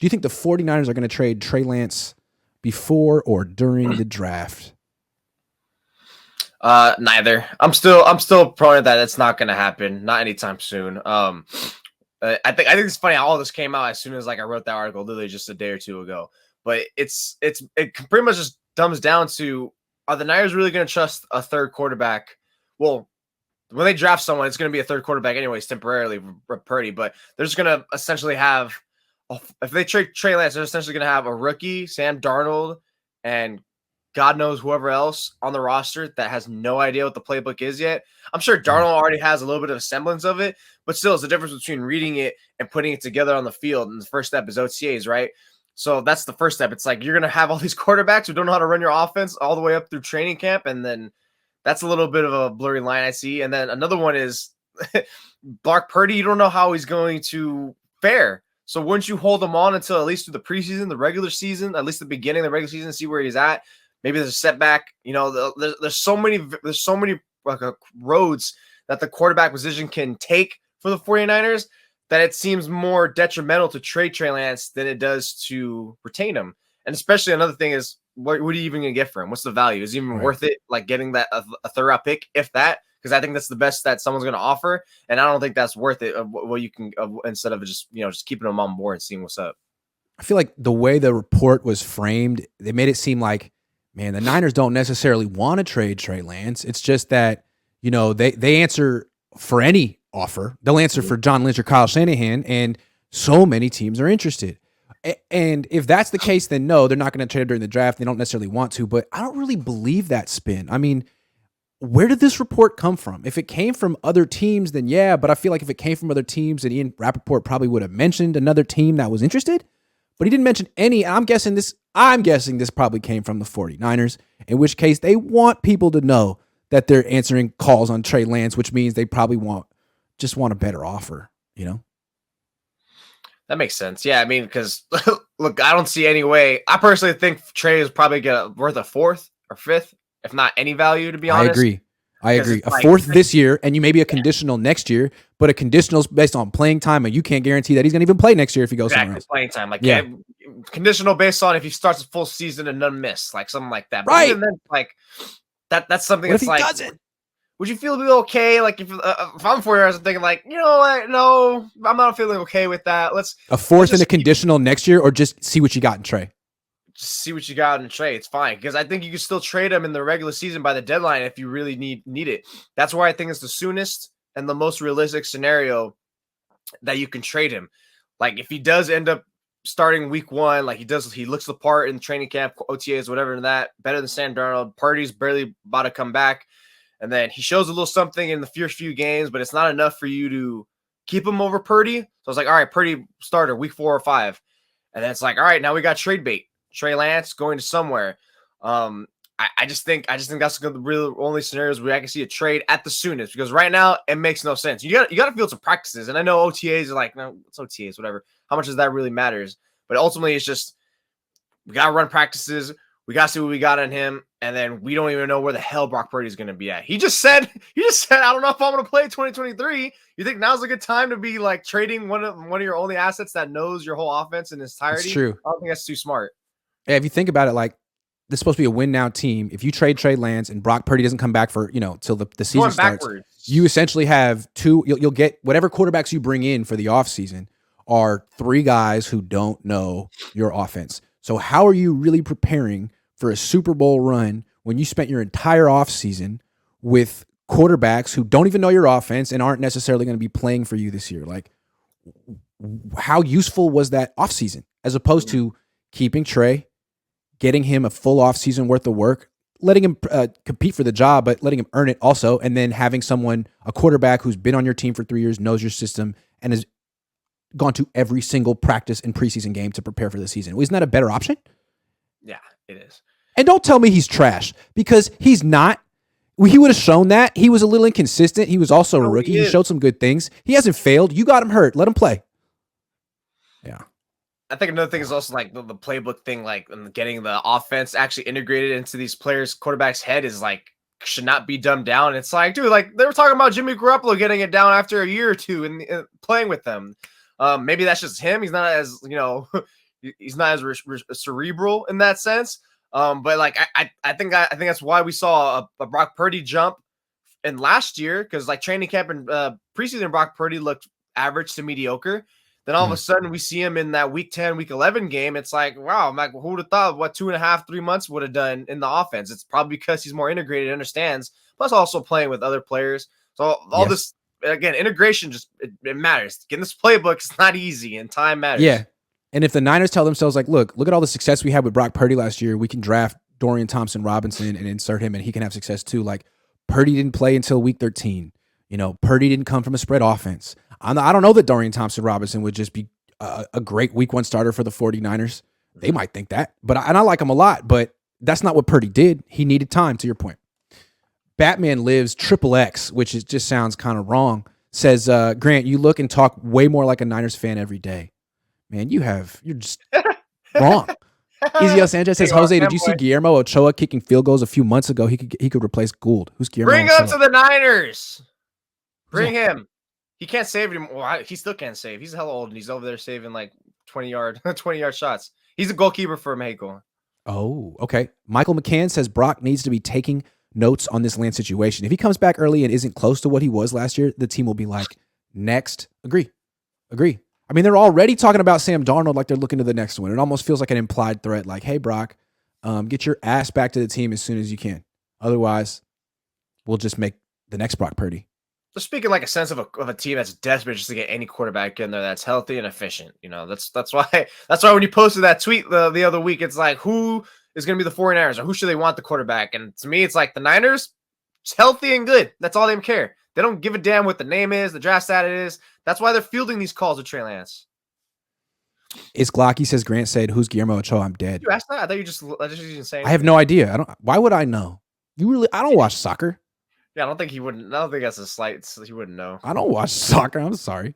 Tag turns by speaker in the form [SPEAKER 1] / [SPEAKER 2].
[SPEAKER 1] Do you think the 49ers are going to trade Trey Lance before or during the draft?
[SPEAKER 2] Neither. I'm still prone to that. It's not going to happen. Not anytime soon. I think it's funny how all this came out as soon as like I wrote that article, literally just a day or two ago. But it pretty much just dumbs down to, are the Niners really going to trust a third quarterback? Well, when they draft someone, it's going to be a third quarterback anyways, temporarily for Purdy. But they're just going to essentially have, if they trade Trey Lance, they're essentially going to have a rookie, Sam Darnold, and God knows whoever else on the roster that has no idea what the playbook is yet. I'm sure Darnold already has a little bit of a semblance of it, but still, it's the difference between reading it and putting it together on the field. And the first step is OTAs, right? So that's the first step. It's like you're going to have all these quarterbacks who don't know how to run your offense all the way up through training camp, and then that's a little bit of a blurry line I see. And then another one is Brock Purdy. You don't know how he's going to fare. So wouldn't you hold him on until at least through the preseason, the regular season, at least the beginning of the regular season, see where he's at? Maybe there's a setback. You know, there's so many like roads that the quarterback position can take for the 49ers that it seems more detrimental to trade Trey Lance than it does to retain him. And especially another thing is, what are you even going to get for him? What's the value? Is it even worth it, like getting that a third-round pick, if that? Because I think that's the best that someone's going to offer, and I don't think that's worth it. What you can instead of just keeping him on board and seeing what's up.
[SPEAKER 1] I feel like the way the report was framed, they made it seem like, man, the Niners don't necessarily want to trade Trey Lance. It's just that, they answer for any offer. They'll answer for John Lynch or Kyle Shanahan, and so many teams are interested. And if that's the case, then no, they're not going to trade during the draft. They don't necessarily want to, but I don't really believe that spin. I mean, where did this report come from? If it came from other teams, then yeah, but I feel like if it came from other teams, then Ian Rappaport probably would have mentioned another team that was interested, but he didn't mention any. I'm guessing this probably came from the 49ers, in which case they want people to know that they're answering calls on Trey Lance, which means they probably just want a better offer,
[SPEAKER 2] That makes sense. Yeah, I mean, because look, I don't see any way. I personally think Trey is probably worth a fourth or fifth, if not any value, to be honest.
[SPEAKER 1] I agree. A fourth this year, and you may be a conditional next year, but a conditional is based on playing time, and you can't guarantee that he's going to even play next year if he goes somewhere else.
[SPEAKER 2] Playing time, conditional based on if he starts a full season and none miss, like something like that. But
[SPEAKER 1] right.
[SPEAKER 2] Even then, that's something
[SPEAKER 1] what
[SPEAKER 2] that's
[SPEAKER 1] if he doesn't?
[SPEAKER 2] Would you feel okay? Like if I'm 4 years, I'm thinking like, what? No, I'm not feeling okay with that. Let's
[SPEAKER 1] a fourth and a conditional next year, or just see what you got in Trey.
[SPEAKER 2] Just see what you got in Trey. It's fine, because I think you can still trade him in the regular season by the deadline if you really need it. That's why I think it's the soonest and the most realistic scenario that you can trade him. Like if he does end up starting week 1, like he looks the part in training camp, OTAs, whatever, and that better than Sam Darnold. Purdy's barely about to come back. And then he shows a little something in the first few games, but it's not enough for you to keep him over Purdy. So it's like, all right, Purdy starter week 4 or 5. And then it's like, all right, now we got trade bait. Trey Lance going to somewhere. I just think that's the real only scenarios where I can see a trade at the soonest, because right now it makes no sense. You got to field some practices. And I know OTAs are like, no, it's OTAs, whatever. How much does that really matters? But ultimately it's just, we got to run practices. We got to see what we got on him, and then we don't even know where the hell Brock Purdy is going to be at. He just said, I don't know if I'm going to play 2023. You think now's a good time to be like trading one of your only assets that knows your whole offense in its entirety?
[SPEAKER 1] That's true.
[SPEAKER 2] I don't think that's too smart.
[SPEAKER 1] Yeah, if you think about it, like this is supposed to be a win now team. If you trade Trey Lance and Brock Purdy doesn't come back for till the season starts, you essentially have two. You'll get whatever quarterbacks you bring in for the offseason are 3 guys who don't know your offense. So how are you really preparing for a Super Bowl run when you spent your entire offseason with quarterbacks who don't even know your offense and aren't necessarily going to be playing for you this year? Like, how useful was that offseason as opposed to keeping Trey, getting him a full offseason worth of work, letting him compete for the job, but letting him earn it also, and then having a quarterback who's been on your team for 3 years, knows your system, and has gone to every single practice and preseason game to prepare for the season? Isn't that a better option?
[SPEAKER 2] Yeah, it is.
[SPEAKER 1] And don't tell me he's trash, because he's not. He would have shown that. He was a little inconsistent. He was also a rookie. He showed some good things. He hasn't failed. You got him hurt. Let him play. Yeah.
[SPEAKER 2] I think another thing is also like the playbook thing, like getting the offense actually integrated into these players' quarterbacks' head is like, should not be dumbed down. It's like, dude, like they were talking about Jimmy Garoppolo getting it down after a year or two and playing with them. Maybe that's just him. He's not as, He's not as cerebral in that sense. But like I think that's why we saw a Brock Purdy jump in last year, because like training camp and preseason Brock Purdy looked average to mediocre. Then all of a sudden we see him in that week 10, week 11 game. It's like, wow, I'm like, who would have thought what 2.5, 3 months would have done in the offense? It's probably because he's more integrated, understands, plus also playing with other players. So all this, again, integration just it matters. Getting this playbook is not easy, and time matters.
[SPEAKER 1] Yeah. And if the Niners tell themselves, like, look at all the success we had with Brock Purdy last year, we can draft Dorian Thompson-Robinson and insert him, and he can have success too. Like, Purdy didn't play until week 13. You know, Purdy didn't come from a spread offense. I don't know that Dorian Thompson-Robinson would just be a great week 1 starter for the 49ers. They might think that, but I like him a lot, but that's not what Purdy did. He needed time, to your point. Batman Lives XXX, which just sounds kind of wrong, says, Grant, you look and talk way more like a Niners fan every day. Man, you're just wrong. Ezekiel Sanchez says, Jose, did you see Guillermo Ochoa kicking field goals a few months ago? He could replace Gould. Who's Guillermo
[SPEAKER 2] Bring
[SPEAKER 1] Ochoa?
[SPEAKER 2] him to the Niners. Bring him. He can't save anymore. Well, he still can't save. He's hella old, and he's over there saving like 20-yard shots. He's a goalkeeper for Mexico.
[SPEAKER 1] Oh, okay. Michael McCann says Brock needs to be taking notes on this Lance situation. If he comes back early and isn't close to what he was last year, the team will be like, next. Agree. I mean, they're already talking about Sam Darnold like they're looking to the next one. It almost feels like an implied threat, like, hey, Brock, get your ass back to the team as soon as you can. Otherwise, we'll just make the next Brock Purdy.
[SPEAKER 2] Just speaking like a sense of a team that's desperate just to get any quarterback in there that's healthy and efficient. You know, that's why when you posted that tweet the other week, it's like, who is going to be the 49ers, or who should they want the quarterback? And to me, it's like the Niners, it's healthy and good. That's all they care. They don't give a damn what the name is, the draft status is. That's why they're fielding these calls with Trey Lance.
[SPEAKER 1] It's Glocky says, Grant said, who's Guillermo Ochoa? I'm dead.
[SPEAKER 2] You asked that? I thought you just saying.
[SPEAKER 1] I have no idea. Why would I know? I don't watch soccer.
[SPEAKER 2] Yeah, I don't think he wouldn't. I don't think that's a slight. He wouldn't know.
[SPEAKER 1] I don't watch soccer. I'm sorry.